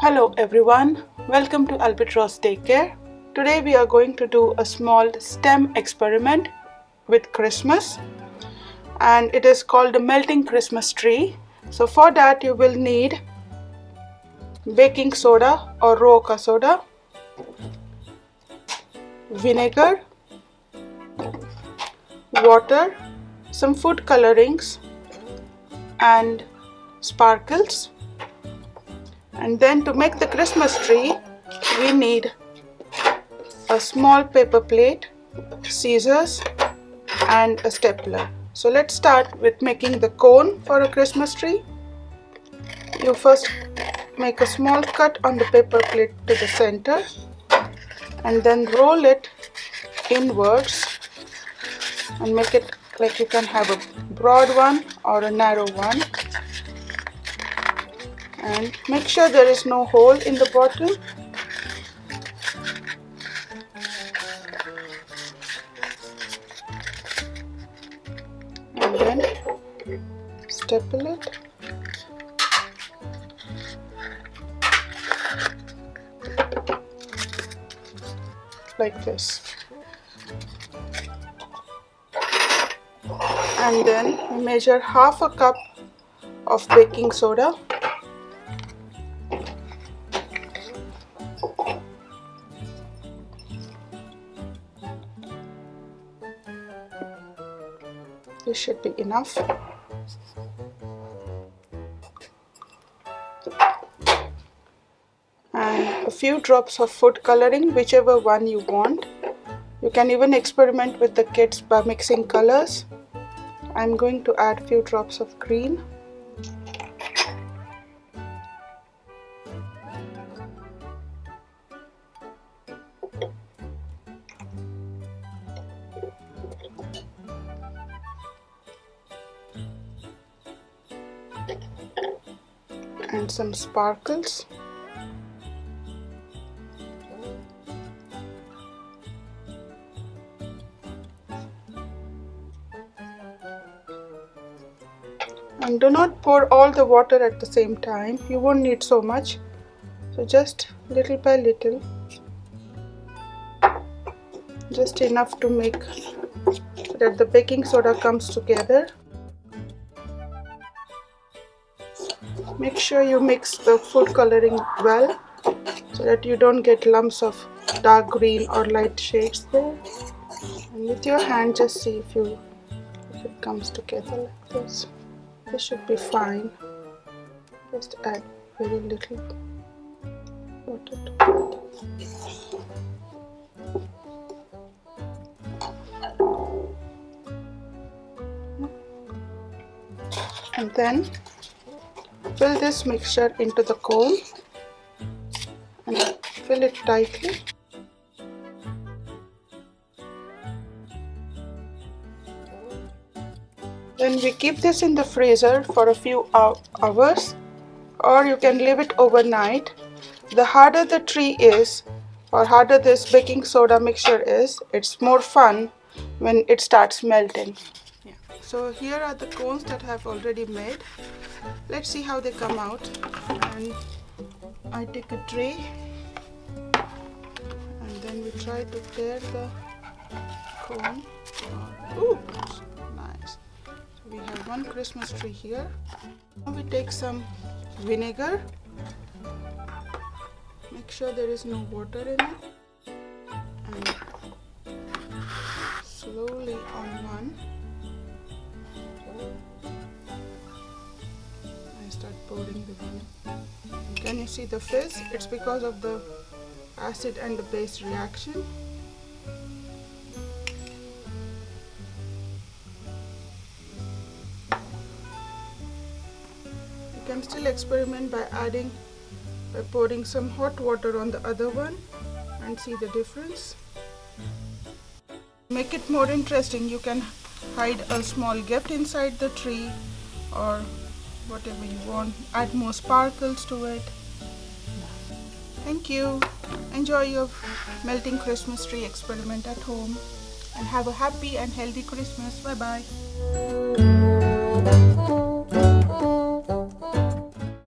Hello everyone, welcome to Albatross Daycare. Today we are going to do a small STEM experiment with Christmas, and it is called a melting Christmas tree. So for that you will need baking soda or roca soda, vinegar, water, some food colorings and sparkles. And then to make the Christmas tree, we need a small paper plate, scissors and a stapler. So let's start with making the cone for a Christmas tree. You first make a small cut on the paper plate to the center and then roll it inwards and make it like you can have a broad one or a narrow one. And make sure there is no hole in the bottom. And then staple it. Like this. And then measure half a cup of baking soda. This should be enough. And a few drops of food coloring, whichever one you want. You can even experiment with the kids by mixing colors. I'm going to add a few drops of green. And some sparkles. And do not pour all the water at the same time. You won't need so much. So just little by little. Just enough to make so that the baking soda comes together. Make sure you mix the food coloring well so that you don't get lumps of dark green or light shades there. And with your hand just see if it comes together like this. This should be fine. Just add very little water to it. And then fill this mixture into the cone and fill it tightly. Then we keep this in the freezer for a few hours, or you can leave it overnight. The harder the tree is, or harder this baking soda mixture is, it's more fun when it starts melting. So here are the cones that I have already made. Let's see how they come out. And I take a tray and then we try to tear the cone. Ooh, nice. So we have one Christmas tree here. Now we take some vinegar. Make sure there is no water in it. And slowly on one. Start pouring the vinegar. Can you see the fizz? It's because of the acid and the base reaction. You can still experiment by pouring some hot water on the other one and see the difference. Make it more interesting, you can hide a small gift inside the tree or whatever you want. Add more sparkles to it. Thank you. Enjoy your melting Christmas tree experiment at home and have a happy and healthy Christmas. Bye bye.